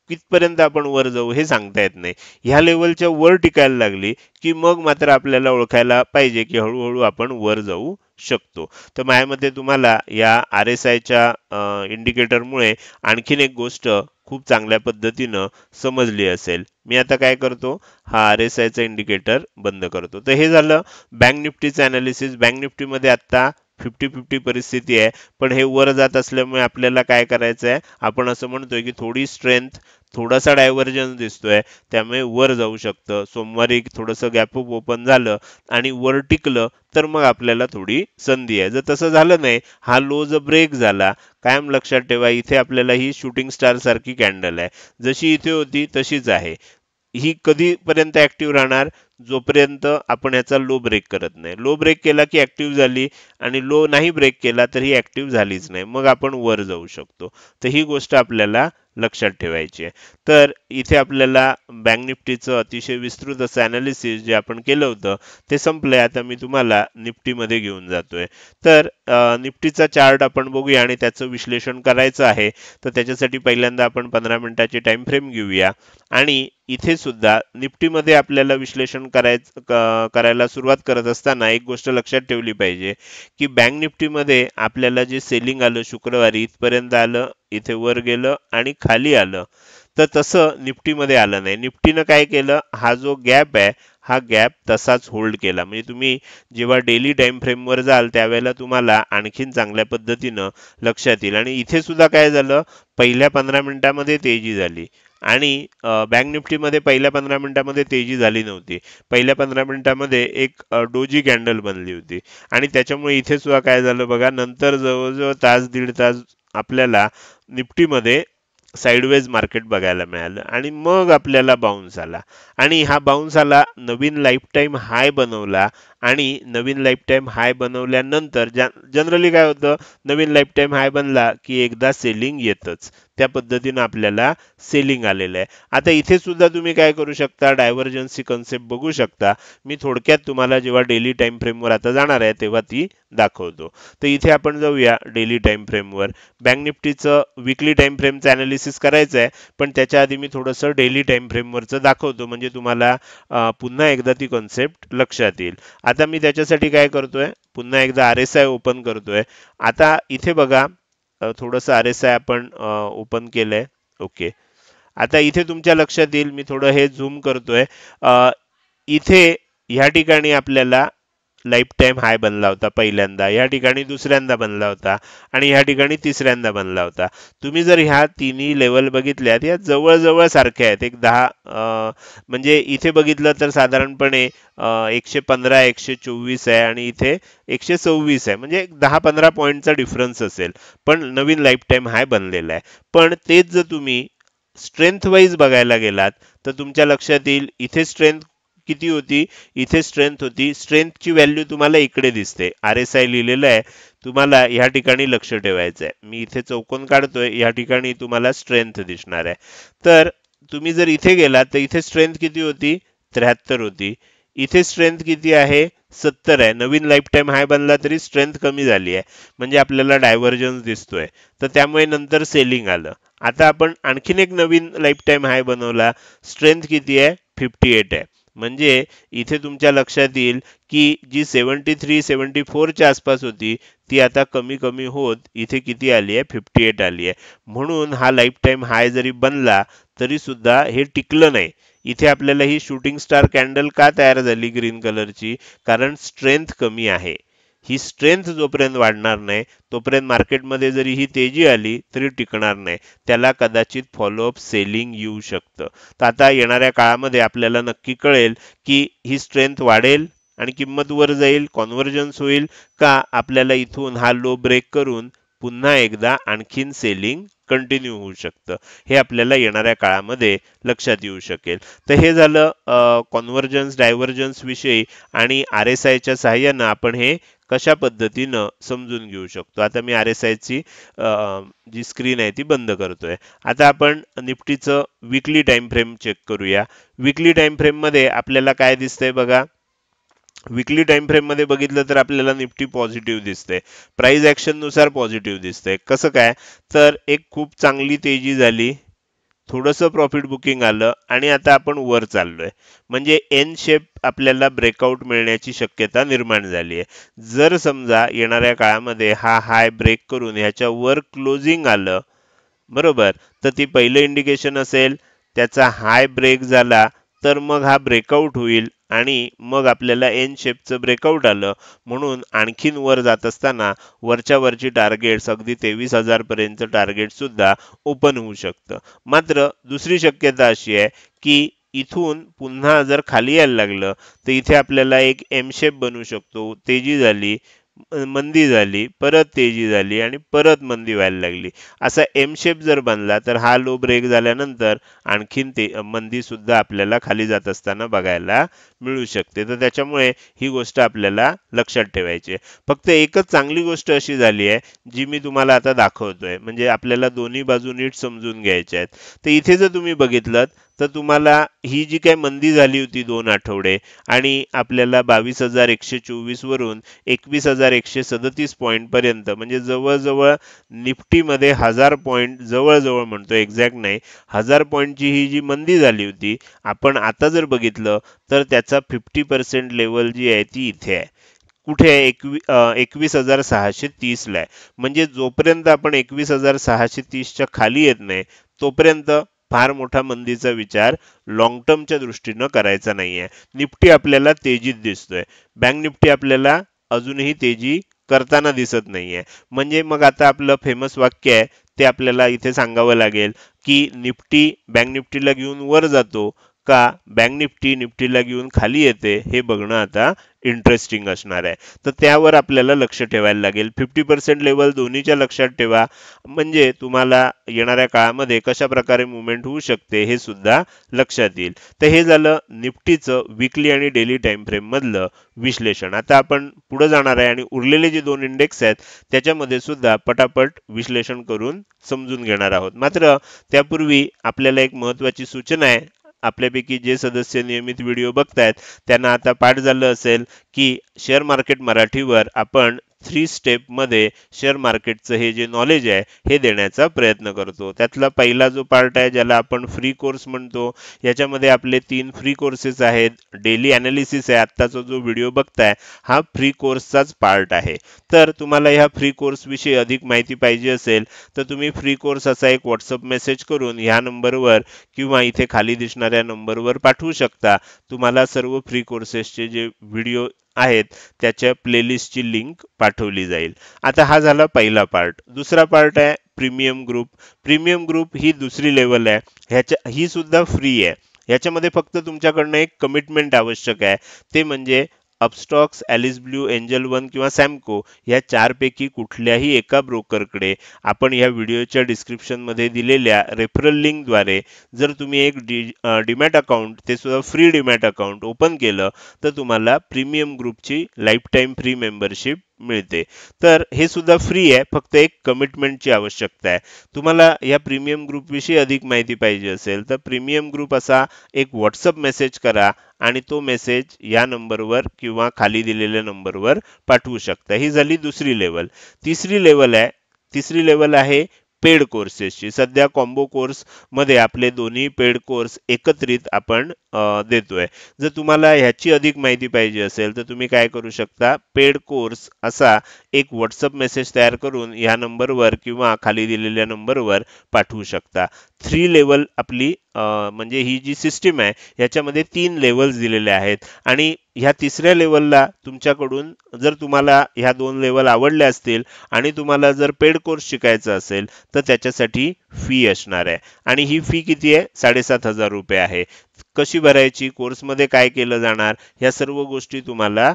कितपर्यंत आपण वर जाऊ हे सांगता येत नाही. ह्या लेवलच्या वर टिकायला लागली की मग मात्र आपल्याला ओळखायला पाहिजे की हळूहळू आपण वर जाऊ शकतो. तर माझ्या मते तुम्हाला या RSIच्या इंडिकेटरमुळे आणखीन एक गोष्ट खूप चांगल्या पद्धतीनं समजली असेल. मी आता काय करतो, हा RSIचा इंडिकेटर बंद करतो. तर हे झालं बँक निफ्टीचं अनालिसिस. बँक निफ्टीमध्ये आता 50-50 परिस्थिती आहे, पण हे वर जात असल्यामुळे आपल्याला काय करायचं आहे, आपण असं म्हणतोय की थोडी स्ट्रेंथ, थोडासा डायव्हर्जन्स दिसतोय त्यामुळे वर जाऊ शकतं. सोमवारी थोडंसं गॅपअप ओपन झालं आणि वर टिकलं तर मग आपल्याला थोडी संधी आहे. जर तसं झालं नाही, हा लो जर ब्रेक झाला, कायम लक्षात ठेवा इथे आपल्याला ही शूटिंग स्टार सारखी कॅन्डल आहे, जशी इथे होती तशीच आहे. ही कधीपर्यंत ऍक्टिव्ह राहणार, जोपर्यंत आपण ह्याचा लो ब्रेक करत नाही. लो ब्रेक केला की ऍक्टिव्ह झाली आणि लो नाही ब्रेक केला तर ही ऍक्टिव्ह झालीच नाही, मग आपण वर जाऊ शकतो. तर ही गोष्ट आपल्याला लक्षात ठेवायची आहे. तर इथे आपल्याला बँक निफ्टीचं अतिशय विस्तृत असं अनालिसिस जे आपण केलं होतं ते संपलंय. आता मी तुम्हाला निफ्टीमध्ये घेऊन जातोय. तर निफ्टीचा चार्ट आपण बघूया आणि त्याचं विश्लेषण करायचं आहे. तर त्याच्यासाठी पहिल्यांदा आपण 15 मिनिटाची टाइम फ्रेम घेऊया आणि इथे सुद्धा निफ्टीमध्ये आपल्याला विश्लेषण करायला सुरुवात करत असताना एक गोष्ट लक्षात ठेवली पाहिजे की बँक निफ्टीमध्ये आपल्याला जे सेलिंग आलं शुक्रवारी इथपर्यंत आलं, इथे वर गेलं आणि खाली आलं, तर तसं निफ्टीमध्ये आलं नाही. निफ्टीनं काय केलं, हा जो गॅप आहे हा गॅप तसाच होल्ड केला. म्हणजे तुम्ही जेव्हा डेली टाइम फ्रेमवर जाल त्यावेळेला तुम्हाला आणखीन चांगल्या पद्धतीनं लक्षात येईल. आणि इथे सुद्धा काय झालं, पहिल्या 15 मिनिटामध्ये तेजी झाली आणि बँक निफ्टीमध्ये पहिल्या 15 मिनिटामध्ये तेजी झाली नव्हती. पहिल्या 15 मिनिटामध्ये एक डोजी कॅन्डल बनली होती आणि त्याच्यामुळे इथे सुद्धा काय झालं बघा, नंतर जवळजवळ तास दीड तास आपल्याला निफ्टीमध्ये साइडवेज मार्केट बघायला मिळालं आणि मग आपल्याला बाउन्स आला आणि हा बाउन्स आला, नवीन लाईफ टाईम हाय बनवला आणि नवीन लाईफ टाईम हाय बनवल्यानंतर जनरली काय होतं, नवीन लाईफ टाईम हाय बनला की एकदा सेलिंग येतच. त्या पद्धतीनं आपल्याला सेलिंग आलेलं आहे. आता इथे सुद्धा तुम्ही काय करू शकता, डायव्हर्जन्सची कन्सेप्ट बघू शकता. मी थोडक्यात तुम्हाला जेव्हा डेली टाइम फ्रेमवर आता जाणार आहे तेव्हा ती दाखवतो. तर इथे आपण जाऊया डेली टाइम फ्रेमवर. बँक निफ्टीचं वीकली टाइम फ्रेमचं अनालिसिस करायचं आहे, पण त्याच्या आधी मी थोडंसं डेली टाइम फ्रेमवरचं दाखवतो, म्हणजे तुम्हाला पुन्हा एकदा ती कन्सेप्ट लक्षात येईल. आता मी त्याच्यासाठी काय करतोय, पुन्हा एकदा RSI ओपन करतोय. आता इथे बघा, थोडंसं RSI आपण ओपन केलंय. ओके, आता इथे तुमच्या लक्षात येईल, मी थोडं हे झूम करतोय. इथे ह्या ठिकाणी आपल्याला लाईफ टाइम हाय बनला होता पहिल्यांदा, या ठिकाणी दुसऱ्यांदा बनला होता आणि ह्या ठिकाणी तिसऱ्यांदा बनला होता. तुम्ही जर ह्या तिन्ही लेवल बघितल्यात, या जवळजवळ सारख्या आहेत. एक 10 म्हणजे इथे बघितलं तर साधारणपणे 115 124 आहे आणि इथे 126 आहे, म्हणजे 10-15 पॉईंटचा डिफरन्स असेल, पण नवीन लाईफ टाइम हाय बनलेला आहे. पण तेच जर तुम्ही स्ट्रेंथ वाईज बघायला गेलात तर तुमच्या लक्षात येईल, इथे स्ट्रेंथ किती होती, इथे स्ट्रेंथ होती. स्ट्रेंथची व्हॅल्यू तुम्हाला इकडे दिसते, RSI लिहिलेलं आहे, तुम्हाला या ठिकाणी लक्ष ठेवायचं आहे. मी इथे चौकोन काढतोय, या ठिकाणी तुम्हाला स्ट्रेंथ दिसणार आहे. तर तुम्ही जर इथे गेलात तर इथे स्ट्रेंथ किती होती, 73 होती. इथे स्ट्रेंथ किती आहे, 70 आहे. नवीन लाईफ टाइम हाय बनला तरी स्ट्रेंथ कमी झाली आहे, म्हणजे आपल्याला डायव्हर्जन्स दिसतोय. तर त्यामुळे नंतर सेलिंग आलं. आता आपण आणखीन एक नवीन लाईफ टाइम हाय बनवला, स्ट्रेंथ किती आहे, 58 आहे. म्हणजे इथे तुमच्या लक्षात येईल की जी 73-74 च्या आसपास होती ती आता कमी कमी होत इथे किती आली आहे, 58 आली आहे. म्हणून हा लाईफ टाइम हाय जरी बनला तरी सुद्धा हे टिकलं नाही. इथे आपल्याला ही शूटिंग स्टार कॅन्डल का तयार झाली ग्रीन कलरची, कारण स्ट्रेंथ कमी आहे. ही स्ट्रेंथ जोपर्यंत वाढणार नाही तोपर्यंत मार्केटमध्ये जरी ही तेजी आली तरी टिकणार नाही, त्याला कदाचित फॉलोअप सेलिंग येऊ शकतं. तर आता येणाऱ्या काळामध्ये आपल्याला नक्की कळेल की ही स्ट्रेंथ वाढेल आणि किंमत वर जाईल, कॉन्व्हर्जन्स होईल, का आपल्याला इथून हा लो ब्रेक करून पुन्हा एकदा आणखीन सेलिंग कंटिन्यू होऊ शकतं. हे आपल्याला येणाऱ्या काळामध्ये लक्षात येऊ शकेल. तर हे झालं कॉन्व्हर्जन्स डायव्हर्जन्स विषयी आणि RSIच्या सहाय्यानं आपण हे कशा पद्धतीनं समजून घेऊ शकतो. आता मी RSIची जी स्क्रीन आहे ती बंद करतोय. आता आपण निफ्टीचं वीकली टाइम फ्रेम चेक करूया. वीकली टाइम फ्रेम मध्ये आपल्याला काय दिसतंय बघा, वीकली टाइम फ्रेम मध्ये बघितलं तर आपल्याला निफ्टी पॉझिटिव्ह दिसते, प्राइस ऍक्शन नुसार पॉझिटिव्ह दिसते. कसं काय, तर एक खूप चांगली तेजी झाली, थोडंसं प्रॉफिट बुकिंग आलं आणि आता आपण वर चाललोय, म्हणजे एन शेप आपल्याला ब्रेकआउट मिळण्याची शक्यता निर्माण झाली आहे. जर समजा येणाऱ्या काळामध्ये हा हाय ब्रेक करून ह्याच्या वर क्लोजिंग आलं, बरोबर, तर ती पहिलं इंडिकेशन असेल. त्याचा हाय ब्रेक झाला तर मग हा ब्रेकआउट होईल आणि मग आपल्याला एन शेपचं ब्रेकआउट आलं, म्हणून आणखीन वर जात असताना वरच्या वरची टार्गेट्स अगदी 23,000 पर्यंत टार्गेट सुद्धा ओपन होऊ शकतं. मात्र दुसरी शक्यता अशी आहे की इथून पुन्हा जर खाली यायला लागलं तर इथे आपल्याला एक एम शेप बनू शकतो. तेजी झाली, मंदी झाली, परत तेजी झाली आणि परत मंदी व्हायला लागली. असा एम शेप जर बनला तर हा लो ब्रेक झाल्यानंतर आणखीन ते मंदी सुद्धा आपल्याला खाली जात असताना बघायला मिळू शकते. तर त्याच्यामुळे ही गोष्ट आपल्याला लक्षात ठेवायची आहे. फक्त एकच चांगली गोष्ट अशी झाली आहे जी मी तुम्हाला आता दाखवतोय, म्हणजे आपल्याला दोन्ही बाजू नीट समजून घ्यायच्या आहेत. तर इथे जर तुम्ही बघितलं तर तुम्हाला ही जी काही मंदी झाली होती 2 आठवडे आणि आपल्याला 22,124 वरून 21,137 पॉईंट पर्यंत, म्हणजे जवळजवळ निफ्टीमध्ये 1000 पॉईंट, जवळजवळ म्हणतो एक्झॅक्ट नाही, 1000 पॉईंटची ही जी मंदी झाली होती, आपण आता जर बघितलं तर त्याचा 50% लेवल जी आहे ती इथे आहे. कुठे आहे, 21,630 ला आहे. म्हणजे जोपर्यंत आपण 21,630च्या खाली येत नाही तोपर्यंत फार मोठा मंदीचा विचार लॉंग टर्मच्या दृष्टीनं करायचा नाहीये. निफ्टी आपल्याला तेजीत दिसतोय, बँक निफ्टी आपल्याला अजूनही तेजी करताना दिसत नाहीये. म्हणजे मग आता आपलं फेमस वाक्य आहे ते आपल्याला इथे सांगावं लागेल की निफ्टी बँक निफ्टीला घेऊन वर जातो का बँक निफ्टी निफ्टीला घेऊन खाली येते, हे बघणं आता इंटरेस्टिंग असणार आहे. तर त्यावर आपल्याला लक्ष ठेवायला लागेल. 50% लेवल दोन्हीच्या लक्षात ठेवा, म्हणजे तुम्हाला येणाऱ्या काळामध्ये कशा प्रकारे मुवमेंट होऊ शकते हे सुद्धा लक्षात येईल. तर हे झालं निफ्टीचं वीकली आणि डेली टाइम फ्रेम मधलं विश्लेषण. आता आपण पुढे जाणार आहे आणि उरलेले जे दोन इंडेक्स आहेत त्याच्यामध्ये सुद्धा पटापट विश्लेषण करून समजून घेणार आहोत. मात्र त्यापूर्वी आपल्याला एक महत्त्वाची सूचना आहे. आपल्यापैकी जे सदस्य नियमित व्हिडिओ बघतायत त्यांना आता पाठ झालं असेल की शेअर मार्केट मराठीवर आपण 3 स्टेप मध्ये शेअर मार्केटचं हे जे नॉलेज आहे हे देण्याचा प्रयत्न करतो. त्यातला पहिला जो पार्ट आहे ज्याला आपण फ्री कोर्स म्हणतो, याच्यामध्ये आपले 3 फ्री कोर्सेस आहेत. डेली अनालिसिस आहे, आत्ताचा जो व्हिडिओ बघताय हा फ्री कोर्सचाच पार्ट आहे. तर तुम्हाला ह्या फ्री कोर्स विषयी अधिक माहिती पाहिजे असेल तर तुम्ही फ्री कोर्स असा एक व्हॉट्सअप मेसेज करून ह्या नंबरवर किंवा इथे खाली दिसणाऱ्या नंबरवर पाठवू शकता. तुम्हाला सर्व फ्री कोर्सेसचे जे व्हिडिओ आहेत त्याच्या प्लेलिस्टची लिंक पाठवली जाईल. आता हा झाला पहिला पार्ट. दुसरा पार्ट आहे प्रीमियम ग्रुप. प्रीमियम ग्रुप ही दुसरी लेवल आहे, ही सुद्धा फ्री आहे. ह्याच्यामध्ये फक्त तुमच्याकडनं एक कमिटमेंट आवश्यक आहे, ते म्हणजे Upstox, Alice blue, angel one किंवा सॅमको या चारपैकी कुठल्याही एका ब्रोकरकडे आपण या व्हिडिओच्या डिस्क्रिप्शनमध्ये दिलेल्या रेफरल लिंकद्वारे जर तुम्ही एक डीमॅट अकाउंट, ते सुद्धा फ्री डीमॅट अकाउंट ओपन केलं तर तुम्हाला प्रीमियम ग्रुपची लाईफ टाईम फ्री मेंबरशिप मिळते. तर हे सुद्धा फ्री आहे, फक्त एक कमिटमेंटची आवश्यकता आहे. तुम्हाला या प्रीमियम ग्रुप विषयी अधिक माहिती पाहिजे असेल तर प्रीमियम ग्रुप असा एक व्हॉट्सअप मेसेज करा आणि तो मेसेज या नंबरवर किंवा खाली दिलेल्या नंबरवर पाठवू शकता. ही झाली दुसरी लेवल. तिसरी लेवल आहे पेड कोर्सेसची. सध्या कॉम्बो कोर्स मध्ये आपले दोन्ही पेड कोर्स एकत्रित आपण देतोय. जर तुम्हाला ह्याची अधिक माहिती पाहिजे असेल तर तुम्ही काय करू शकता, पेड कोर्स असा एक व्हॉट्सअप मेसेज तयार करून ह्या नंबरवर किंवा खाली दिलेल्या नंबरवर पाठवू शकता. 3 लेवल आपली म्हणजे ही जी सिस्टीम आहे ह्याच्यामध्ये 3 लेवल्स दिलेले आहेत आणि ह्या तिसऱ्या लेवलला तुमच्याकडून जर तुम्हाला ह्या 2 लेवल आवडल्या असतील आणि तुम्हाला जर पेड कोर्स शिकायचा असेल तर त्याच्यासाठी फी असणार आहे आणि ही फी किती आहे, 7,500 रुपये आहे. कशी भरायची, कोर्समध्ये काय केलं जाणार, ह्या सर्व गोष्टी तुम्हाला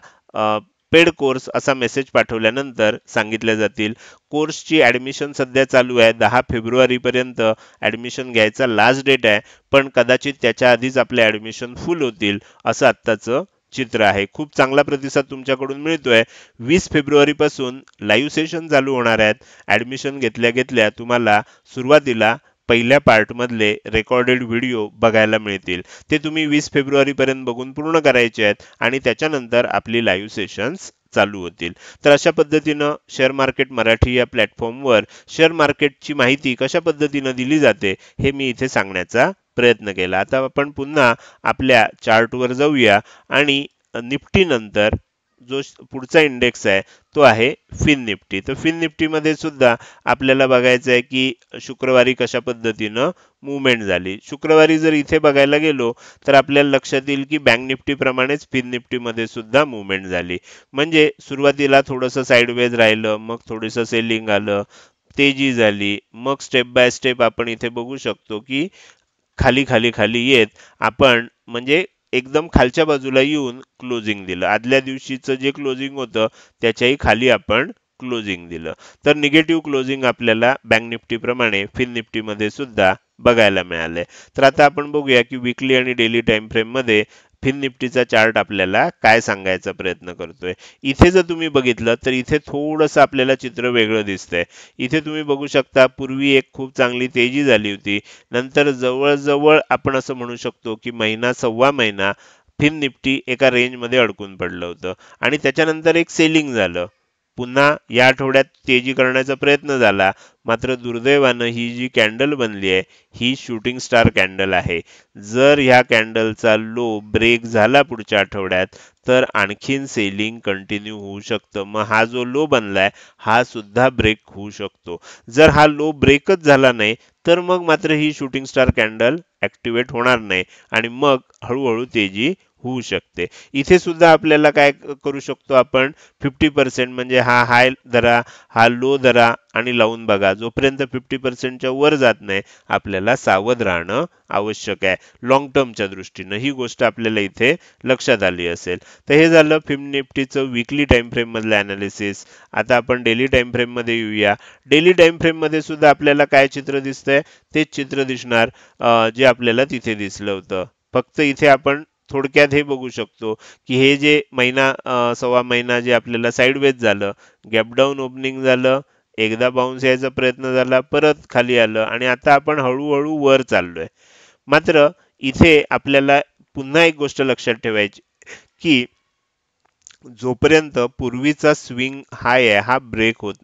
पेड कोर्स असा मेसेज पाठवल्यानंतर सांगितल्या जातील. कोर्सची ऍडमिशन सध्या चालू आहे. 10 फेब्रुवारी पर्यंत ऍडमिशन घ्यायचा लास्ट डेट आहे, पण कदाचित त्याच्या आधीच आपले ऍडमिशन फुल होतील असं आत्ताचं चित्र आहे. खूप चांगला प्रतिसाद तुमच्याकडून मिळतोय. 20 फेब्रुवारी पासून लाईव्ह सेशन चालू होणार आहेत. ऍडमिशन घेतल्या घेतल्या तुम्हाला सुरुवातीला पहिल्या पार्ट मधले रेकॉर्डेड व्हिडिओ बघायला मिळतील. ते तुम्ही 20 फेब्रुवारी पर्यंत बघून पूर्ण करायचे आहेत आणि त्याच्यानंतर आपली लाईव्ह सेशन्स चालू होतील. तर अशा पद्धतीनं शेअर मार्केट मराठी या प्लॅटफॉर्मवर शेअर मार्केटची माहिती कशा पद्धतीनं दिली जाते हे मी इथे सांगण्याचा प्रयत्न केला. आता आपण पुन्हा आपल्या चार्टवर जाऊया आणि निफ्टी नंतर जो पुढचा इंडेक्स आहे तो आहे फिन निफ्टी. तर फिन निफ्टी मध्ये सुद्धा आपल्याला बघायचं आहे की शुक्रवारी कशा पद्धतीनं मुवमेंट झाली. शुक्रवारी जर इथे बघायला गेलो तर आपल्याला लक्षात येईल की बँक निफ्टी प्रमाणेच फिन निफ्टी मध्ये सुद्धा मुवमेंट झाली. म्हणजे सुरुवातीला थोडंसं साइडवेज राहिलं, मग थोडंसं सेलिंग आलं, तेजी झाली, मग स्टेप बाय स्टेप आपण इथे बघू शकतो की खाली खाली खाली येत आपण म्हणजे एकदम खालच्या बाजूला येऊन क्लोजिंग दिलं. आदल्या दिवशीचं जे क्लोजिंग होतं त्याच्याही खाली आपण क्लोजिंग दिलं. तर निगेटिव्ह क्लोजिंग आपल्याला बँक निफ्टी प्रमाणे फिन निफ्टी मध्ये सुद्धा बघायला मिळालंय. तर आता आपण बघूया की वीकली आणि डेली टाइम फ्रेम मध्ये फिन निफ्टीचा चार्ट आपल्याला काय सांगायचा प्रयत्न करतोय. इथे जर तुम्ही बघितलं तर इथे थोडंसं आपल्याला चित्र वेगळं दिसतंय. इथे तुम्ही बघू शकता पूर्वी एक खूप चांगली तेजी झाली होती, नंतर जवळजवळ आपण असं म्हणू शकतो की महिना सव्वा महिना फिन निफ्टी एका रेंजमध्ये अडकून पडलं होतं आणि त्याच्यानंतर एक सेलिंग झालं. पुन्हा या आठवड्यात तेजी करण्याचा प्रयत्न झाला, मात्र दुर्दैवानं ही जी कॅन्डल बनली आहे ही शूटिंग स्टार कॅन्डल आहे. जर ह्या कॅन्डलचा लो ब्रेक झाला पुढच्या आठवड्यात तर आणखीन सेलिंग कंटिन्यू होऊ शकतं. मग हा जो लो बनलाय हा सुद्धा ब्रेक होऊ शकतो. जर हा लो ब्रेकच झाला नाही तर मग मात्र ही शूटिंग स्टार कॅन्डल ऍक्टिव्हेट होणार नाही आणि मग हळूहळू तेजी होऊ शकते। इथे सुद्धा आपल्याला काय करू शकतो आपण 50% म्हणजे हा हाय धरा, हा लो धरा आणि लावून बघा। जोपर्यंत 50% च्या वर जात नाही आपल्याला सावध राहणं आवश्यक आहे। लॉंग टर्मच्या दृष्टीने ही गोष्ट आपल्याला इथे लक्षात आली असेल। तर हे झालं फिल्म निफ्टीचं वीकली टाइम फ्रेम मधलं अनालिसिस। आता आपण डेली टाइम फ्रेम मध्ये येऊया। डेली टाइम फ्रेम मध्ये सुद्धा आपल्याला काय चित्र दिसतंय, तेच चित्र दिसणार जे आपल्याला तिथे दिसलं होतं। फक्त इथे आपण थोडक्यात हे बघू शकतो की हे जे महिना सव्वा महिना जे आपल्याला साइडवेज झालं, गॅप डाऊन ओपनिंग झालं, एकदा बाउन्स यायचा प्रयत्न झाला, परत खाली आलं आणि आता आपण हळूहळू वर चाललोय। मात्र इथे आपल्याला पुन्हा एक गोष्ट लक्षात ठेवायची की जोपर्यंत पूर्वीचा स्विंग हाय आहे हा ब्रेक होत,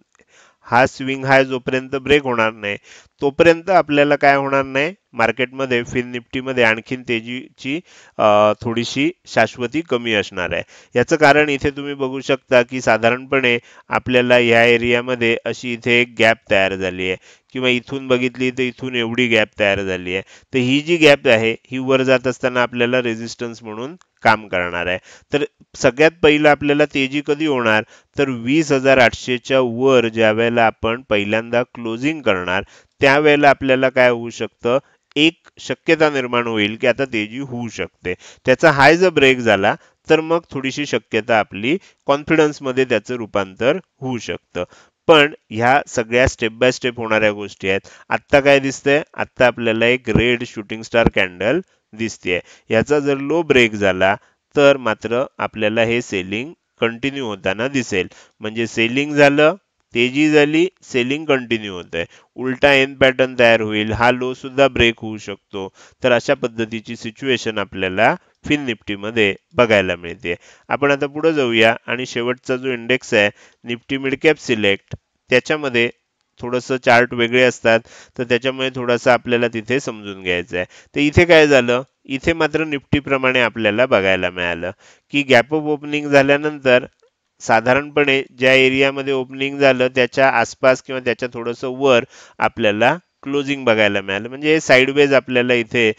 हा स्विंग हाय जोपर्यंत ब्रेक होणार नाही तोपर्यंत आपल्याला काय होणार नाही, मार्केटमध्ये फिन निफ्टीमध्ये आणखीन तेजीची थोडीशी शाश्वती कमी असणार आहे। याचं कारण इथे तुम्ही बघू शकता की साधारणपणे आपल्याला या एरियामध्ये अशी इथे एक गॅप तयार झाली आहे किंवा इथून बघितली तर इथून एवढी गॅप तयार झाली आहे। तर ही जी गॅप आहे ही वर जात असताना आपल्याला रेझिस्टन्स म्हणून काम करणार आहे। तर सगळ्यात पहिलं आपल्याला तेजी कधी होणार, तर 20,800 च्या वर ज्या वेळेला आपण पहिल्यांदा क्लोजिंग करणार त्यावेळेला आपल्याला काय होऊ शकतं, एक शक्यता निर्माण होईल की आता तेजी होऊ शकते। त्याचा हाय जर ब्रेक झाला तर मग थोडीशी शक्यता आपली कॉन्फिडन्स मध्ये त्याचं रूपांतर होऊ शकतं। पण ह्या सगळ्या स्टेप बाय स्टेप होणाऱ्या गोष्टी आहेत। आत्ता काय दिसतंय, आत्ता आपल्याला एक रेड शूटिंग स्टार कॅन्डल दिसतेय। याचा जर लो ब्रेक झाला तर मात्र आपल्याला हे सेलिंग कंटिन्यू होताना दिसेल। म्हणजे सेलिंग झालं, तेजी झाली, सेलिंग कंटिन्यू होतंय, उलटा एन पॅटर्न तयार होईल, हा लो सुद्धा ब्रेक होऊ शकतो। तर अशा पद्धतीची सिच्युएशन आपल्याला फिन निफ्टी मध्ये बघायला मिळते। आपण आता पुढे जाऊया आणि शेवटचा जो इंडेक्स आहे निफ्टी मिड कॅप सिलेक्ट, त्याच्यामध्ये थोडंसं चार्ट वेगळे असतात तर त्याच्यामुळे थोडंसं आपल्याला तिथे समजून घ्यायचं आहे। तर इथे काय झालं, इथे मात्र निफ्टी प्रमाणे आपल्याला बघायला मिळालं की गॅप अप ओपनिंग झाल्यानंतर साधारणपणे ज्या एरियामध्ये ओपनिंग झालं त्याच्या आसपास किंवा त्याच्या थोडंसं वर आपल्याला क्लोजिंग बघायला मिळालं। म्हणजे साइडवेज आपल्याला इथे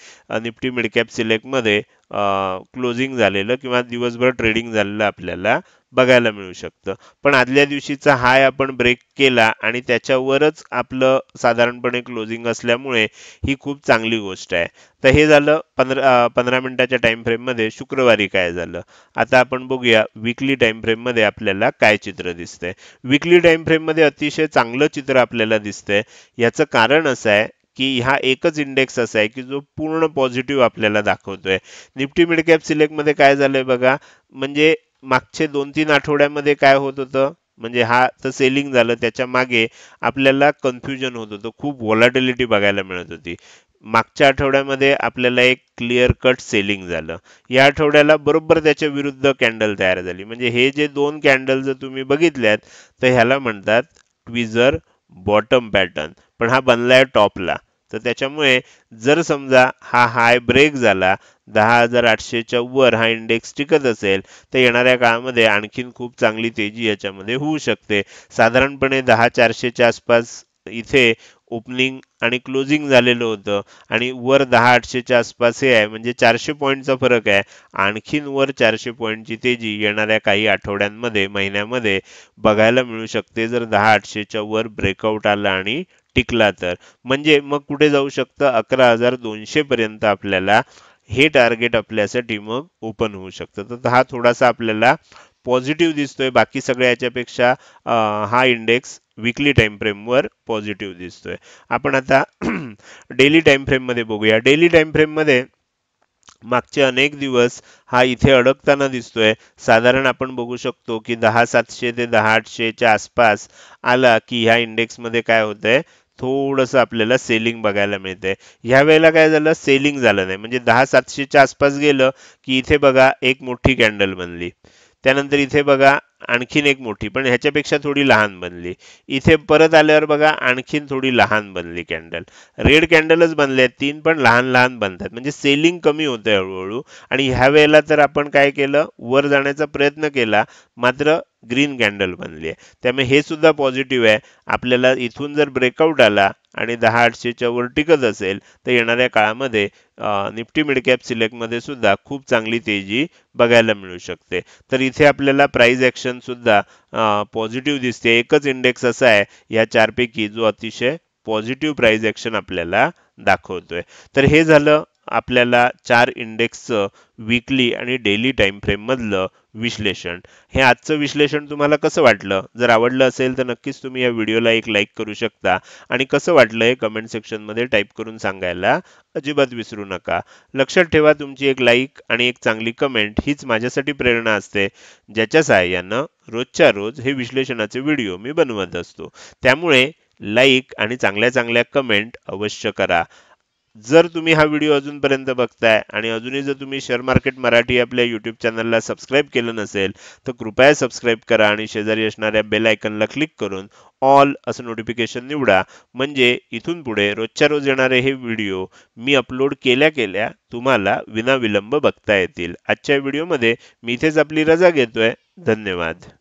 निफ्टी मिड कॅप सिलेक्ट मध्ये क्लोजिंग झालेलं किंवा दिवसभर ट्रेडिंग झालेलं आपल्याला बघायला मिळू शकतं। पण आदल्या दिवशीचा हाय आपण ब्रेक केला आणि त्याच्यावरच आपलं साधारणपणे क्लोजिंग असल्यामुळे ही खूप चांगली गोष्ट आहे। तर हे झालं 15 मिनिटाच्या टाइम फ्रेम मध्ये शुक्रवारी काय झालं। आता आपण बघूया वीकली टाइम फ्रेम मध्ये आपल्याला काय चित्र दिसतंय। वीकली टाइम फ्रेम मध्ये अतिशय चांगलं चित्र आपल्याला दिसतंय। याचं कारण असं आहे की हा एकच इंडेक्स असा आहे की जो पूर्ण पॉझिटिव्ह आपल्याला दाखवतोय। निफ्टी मिड कॅप सिलेक्ट मध्ये काय झालंय बघा, म्हणजे मागचे 2-3 आठवड्यामध्ये काय होत होतं, म्हणजे हा तर सेलिंग झालं, त्याच्या मागे आपल्याला कन्फ्युजन होत होतं, खूप व्हॉलॅटिलिटी बघायला मिळत होती। मागच्या आठवड्यामध्ये आपल्याला एक क्लिअर कट सेलिंग झालं, या आठवड्याला बरोबर त्याच्या विरुद्ध कॅन्डल तयार झाली। म्हणजे हे जे दोन कॅन्डल जर तुम्ही बघितल्यात तर ह्याला म्हणतात ट्विझर बॉटम पॅटर्न, पण हा बनलाय टॉपला। तर त्याच्यामुळे जर समजा हा हाय ब्रेक झाला, 10,800 च्या वर हा इंडेक्स टिकत असेल तर येणाऱ्या काळामध्ये आणखीन खूप चांगली तेजी याच्यामध्ये होऊ शकते। साधारणपणे 10,400 च्या आसपास इथे ओपनिंग आणि क्लोजिंग झालेलं होतं आणि वर 10,800 च्या आसपास हे आहे, म्हणजे 400 पॉईंटचा फरक आहे। आणखीन वर 400 पॉईंटची तेजी येणाऱ्या काही आठवड्यांमध्ये महिन्यामध्ये बघायला मिळू शकते जर 10,800 च्या वर ब्रेकआउट आला आणि टिकला तर। म्हणजे मग कुठे जाऊ शकतं, 11,200 पर्यंत आपल्याला हे टार्गेट आपल्यासाठी मग ओपन होऊ शकतं। तर हा थोडासा आपल्याला पॉझिटिव्ह दिसतोय, बाकी सगळ्या याच्यापेक्षा हा इंडेक्स वीकली टाइम फ्रेम वर पॉझिटिव्ह दिसतोय। आपण आता डेली टाइम फ्रेम मध्ये बघूया। डेली टाइम फ्रेम मध्ये मागचे अनेक दिवस हा इथे अडकताना दिसतोय। साधारण आपण बघू शकतो की 10,700 ते 10,800 च्या आसपास आला की ह्या इंडेक्स मध्ये काय होतंय, थोडंसं आपल्याला सेलिंग बघायला मिळतंय। ह्या वेळेला काय झालं, सेलिंग झालं नाही, म्हणजे 10,700 च्या आसपास गेलं की इथे बघा एक मोठी कॅन्डल बनली, त्यानंतर इथे बघा आणखीन एक मोठी, पण ह्याच्यापेक्षा थोडी लहान बनली, इथे परत आल्यावर बघा आणखीन थोडी लहान बनली कॅन्डल, रेड कॅन्डलच बनले तीन पण लहान लहान बनतात, म्हणजे सेलिंग कमी होते हळूहळू। आणि ह्या वेळेला तर आपण काय केलं, वर जाण्याचा प्रयत्न केला, मात्र ग्रीन कॅन्डल बनली आहे, त्यामुळे हे सुद्धा पॉझिटिव्ह आहे। आपल्याला इथून जर ब्रेकआउट आला आणि 10,800 च्या वर टिकत असेल तर येणाऱ्या काळामध्ये निफ्टी मिड कॅप सिलेक्ट मध्ये सुद्धा खूप चांगली तेजी बघायला मिळू शकते. तर इथे आपल्याला प्राइस ऍक्शन सुद्धा पॉझिटिव्ह दिसते. एकच इंडेक्स असा आहे या चारपैकी जो अतिशय पॉझिटिव्ह प्राइस ऍक्शन आपल्याला दाखवतोय. तर हे झालं आपल्याला 4 इंडेक्सचं वीकली आणि डेली टाइम फ्रेम मधलं विश्लेषण. हे आजचं विश्लेषण तुम्हाला कसं वाटलं? जर आवडलं असेल तर नक्कीच तुम्ही या व्हिडिओला एक लाईक करू शकता आणि कसं वाटलं हे कमेंट सेक्शन मध्ये टाईप करून सांगायला अजिबात विसरू नका. लक्षात ठेवा, तुमची एक लाईक आणि एक चांगली कमेंट हीच माझ्यासाठी प्रेरणा असते, ज्याच्या सहाय्यानं रोजच्या रोज हे विश्लेषणाचे व्हिडिओ मी बनवत असतो. त्यामुळे लाईक आणि चांगल्या चांगल्या कमेंट अवश्य करा. जर तुम्ही हा व्हिडिओ अजूनपर्यंत बघताय आणि अजूनही जर तुम्ही शेअर मार्केट मराठी आपल्या YouTube चॅनलला सबस्क्राईब केलं नसेल तर कृपया सबस्क्राईब करा आणि शेजारी असणाऱ्या बेल आयकॉनला क्लिक करून ऑल असं नोटिफिकेशन निवडा. म्हणजे इथून पुढे रोजच्या रोज येणारे हे व्हिडिओ मी अपलोड केल्या केल्या तुम्हाला विनाविलंब बघता येतील. आजच्या व्हिडिओमध्ये मी इथेच आपली रजा घेतोय. धन्यवाद.